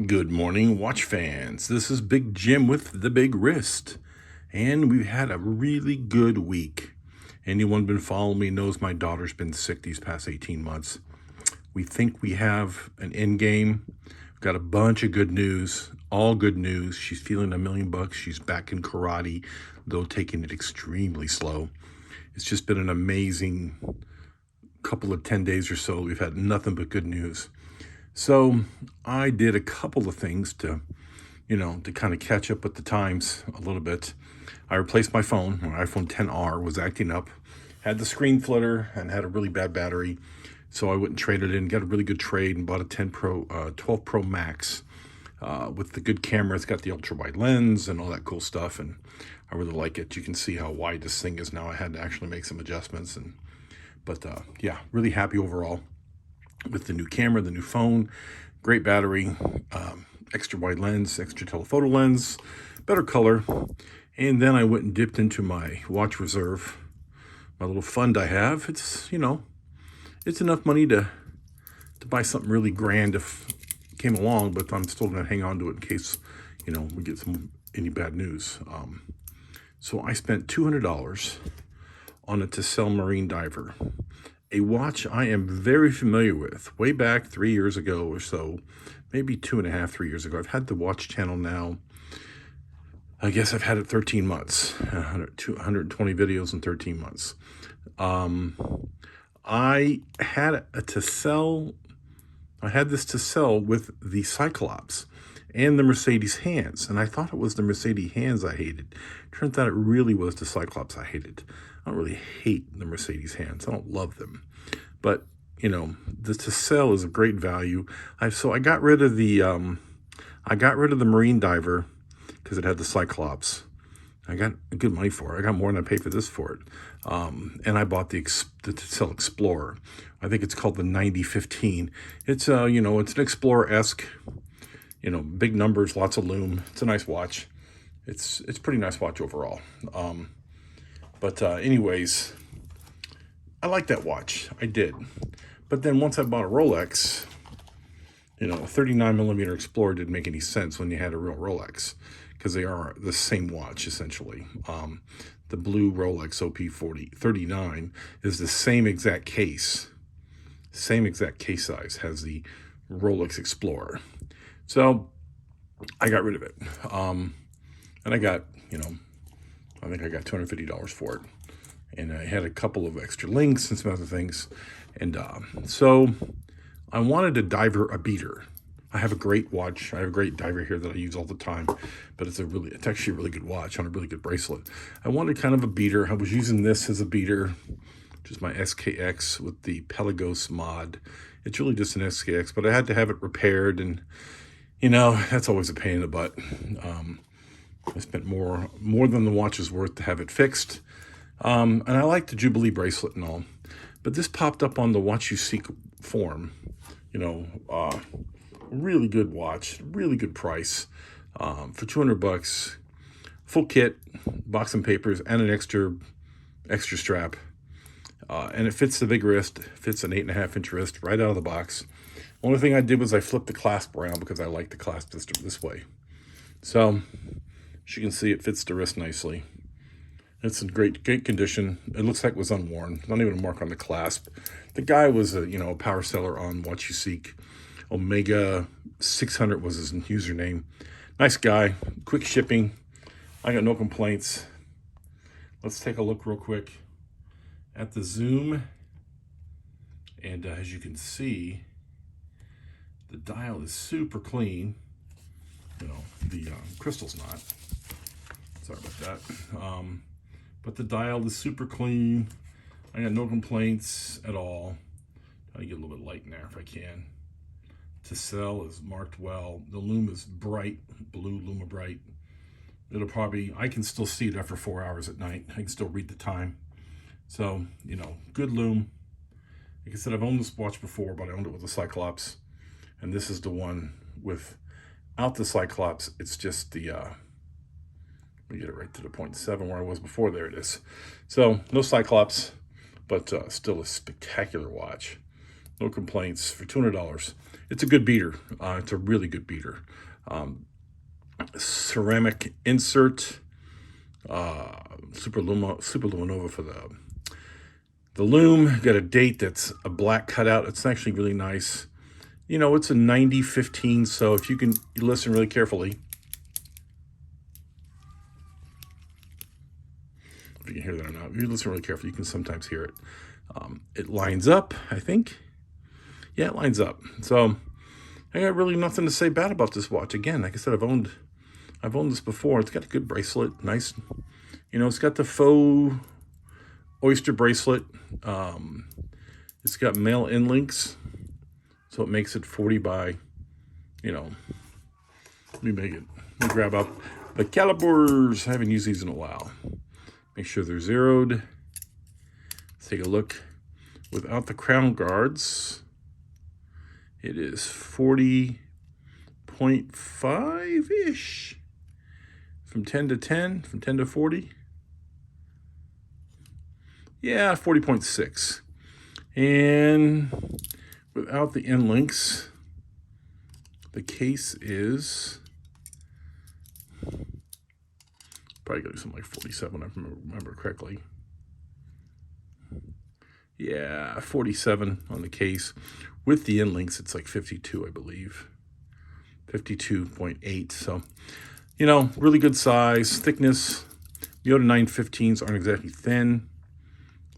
Good morning, watch fans. This is Big Jim with the Big Wrist, and we've had a really good week. Anyone been following me knows my daughter's been sick these past 18 months. We think we have an end game. We've got a bunch of good news, all good news. She's feeling $1,000,000. She's back in karate, though taking it extremely slow. It's just been an amazing couple of 10 days or so. We've had nothing but good news. So I did a couple of things to kind of catch up with the times a little bit. I replaced my phone. My iPhone XR was acting up, had the screen flitter, and had a really bad battery. So I went and traded it in, got a really good trade, and bought a 12 Pro Max with the good camera. It's got the ultra wide lens and all that cool stuff, and I really like it. You can see how wide this thing is now. I had to actually make some adjustments, but yeah, really happy overall with the new camera, the new phone, great battery, extra wide lens, extra telephoto lens, better color. And then I went and dipped into my watch reserve, my little fund I have. It's enough money to buy something really grand if it came along, but I'm still going to hang on to it in case we get any bad news. So I spent $200 on a Tisell marine diver, a watch I am very familiar with. Way back 3 years ago or so, maybe 2.5, 3 years ago. I've had the watch channel now, I guess I've had it 13 months, 120 videos in 13 months. I had this Tisell with the Cyclops and the Mercedes hands, and I thought it was the Mercedes hands I hated. Turns out it really was the Cyclops I hated. I don't really hate the Mercedes hands. I don't love them, but the Tisell is a great value. I got rid of the marine diver because it had the Cyclops. I got good money for it. I got more than I paid for this for it. And I bought the Tisell Explorer. I think it's called the 9015. It's it's an Explorer-esque, big numbers, lots of lume. It's a nice watch. It's pretty nice watch overall. But anyways, I like that watch. I did. But then once I bought a Rolex, a 39mm Explorer didn't make any sense when you had a real Rolex, because they are the same watch essentially. The blue Rolex OP39 is the same exact case size, has the Rolex Explorer. So I got rid of it. And I got, I think I got $250 for it. And I had a couple of extra links and some other things. And so I wanted a diver, a beater. I have a great watch. I have a great diver here that I use all the time, but it's actually a really good watch on a really good bracelet. I wanted kind of a beater. I was using this as a beater, which is my SKX with the Pelagos mod. It's really just an SKX, but I had to have it repaired, and that's always a pain in the butt. I spent more than the watch is worth to have it fixed. And I like the Jubilee bracelet and all, but this popped up on the Watch You Seek forum. Really good watch, really good price, for $200, full kit, box and papers, and an extra strap. And it fits the big wrist, fits an 8.5-inch wrist right out of the box. Only thing I did was I flipped the clasp around because I like the clasp this way. So, as you can see, it fits the wrist nicely. It's in great condition. It looks like it was unworn. Not even a mark on the clasp. The guy was a power seller on Watch You Seek. Omega 600 was his username. Nice guy. Quick shipping. I got no complaints. Let's take a look real quick at the zoom. And as you can see, the dial is super clean. The crystal's not. Sorry about that. But the dial is super clean. I got no complaints at all. I'll get a little bit light in there if I can. Tisell is marked well. The lume is bright, blue Luma bright. I can still see it after 4 hours at night. I can still read the time. So, good lume. Like I said, I've owned this watch before, but I owned it with the Cyclops. And this is the one without the Cyclops. It's just the, let me get it right to the 0.7 where I was before. There it is. So, no Cyclops, but still a spectacular watch. No complaints for $200. It's a good beater. It's a really good beater. Ceramic insert, super luminova for the loom. Got a date that's a black cutout. It's actually really nice. You know, it's a 90-15, so if you listen really carefully, if you can hear that or not, if you listen really carefully, you can sometimes hear it. It lines up, I think. Yeah, it lines up. So I got really nothing to say bad about this watch. Again, like I said, I've owned this before. It's got a good bracelet, nice. You know, it's got the faux oyster bracelet. It's got male end links, so it makes it 40 by, you know. Let me grab up the calibers. I haven't used these in a while. Make sure they're zeroed. Let's take a look. Without the crown guards, it is 40.5-ish. From 10 to 10, from 10 to 40. Yeah, 40.6. And without the end links, the case is probably going to be something like 47, if I remember correctly. Yeah, 47 on the case. With the end links, it's like 52, I believe. 52.8. So, you know, really good size, thickness. Yoda 915s aren't exactly thin.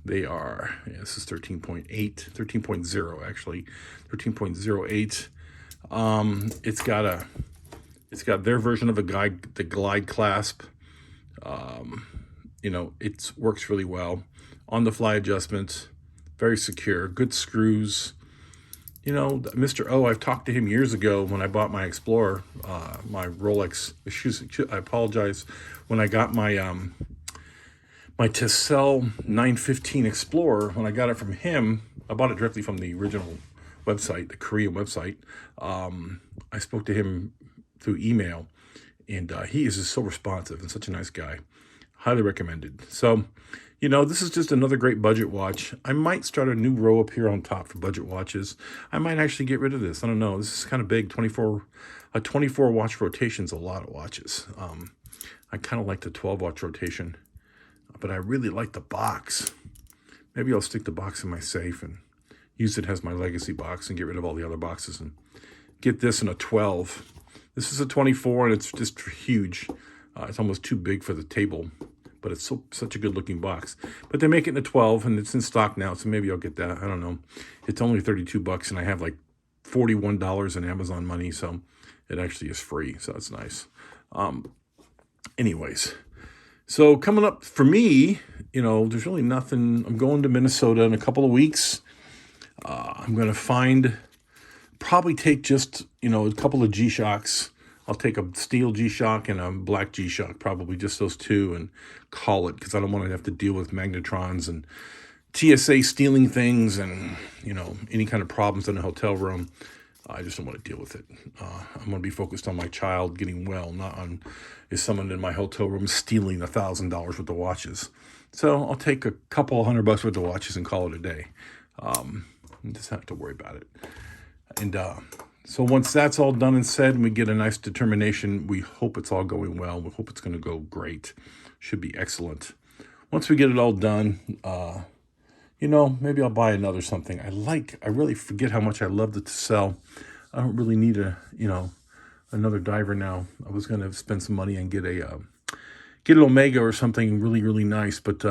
They are, yeah, this is 13.8, 13.0 actually, 13.08. It's got their version of the glide clasp. You know, it works really well. On the fly adjustment, very secure, good screws. You know, Mr. O, I've talked to him years ago when I bought my Explorer, my Rolex. I apologize. When I got my my Tisell 915 Explorer, when I got it from him, I bought it directly from the original website, the Korean website. I spoke to him through email, and he is just so responsive and such a nice guy. Highly recommended. So, you know, this is just another great budget watch. I might start a new row up here on top for budget watches. I might actually get rid of this. I don't know. This is kind of big. A 24 watch rotation is a lot of watches. I kind of like the 12 watch rotation, but I really like the box. Maybe I'll stick the box in my safe and use it as my legacy box and get rid of all the other boxes and get this in a 12. This is a 24 and it's just huge. It's almost too big for the table, but it's such a good looking box. But they make it in a 12 and it's in stock now, so maybe I'll get that. I don't know. It's only $32 and I have like $41 in Amazon money, so it actually is free, so that's nice. Anyways, so coming up for me, you know, there's really nothing. I'm going to Minnesota in a couple of weeks. I'm going to probably take just, you know, a couple of G-Shocks. I'll take a steel G-Shock and a black G-Shock, probably just those two, and call it, because I don't want to have to deal with magnetrons and TSA stealing things and, you know, any kind of problems in a hotel room. I just don't want to deal with it. I'm going to be focused on my child getting well, not on is someone in my hotel room stealing $1,000 worth of watches. So I'll take a couple $100 worth of watches and call it a day. Just have to worry about it. And so once that's all done and said, and we get a nice determination, we hope it's all going well. We hope it's going to go great. Should be excellent. Once we get it all done, you know, maybe I'll buy another something. I really forget how much I love the Tisell. I don't really need another diver now. I was going to spend some money and get an Omega or something really, really nice. But,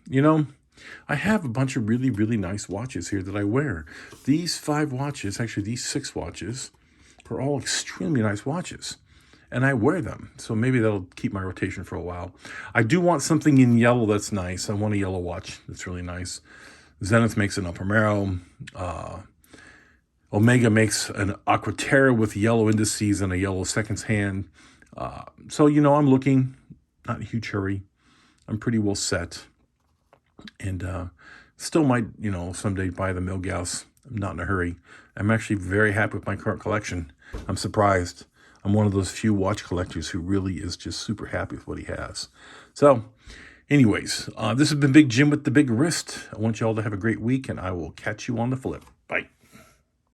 you know, I have a bunch of really, really nice watches here that I wear. These 5 watches, actually these 6 watches, are all extremely nice watches. And I wear them. So maybe that'll keep my rotation for a while. I do want something in yellow that's nice. I want a yellow watch that's really nice. Zenith makes an El Primero. Omega makes an Aquaterra with yellow indices and a yellow seconds hand. So, you know, I'm looking, not in a huge hurry. I'm pretty well set. And still might, you know, someday buy the Milgauss. I'm not in a hurry. I'm actually very happy with my current collection. I'm surprised. I'm one of those few watch collectors who really is just super happy with what he has. So, anyways, this has been Big Jim with the Big Wrist. I want you all to have a great week, and I will catch you on the flip. Bye.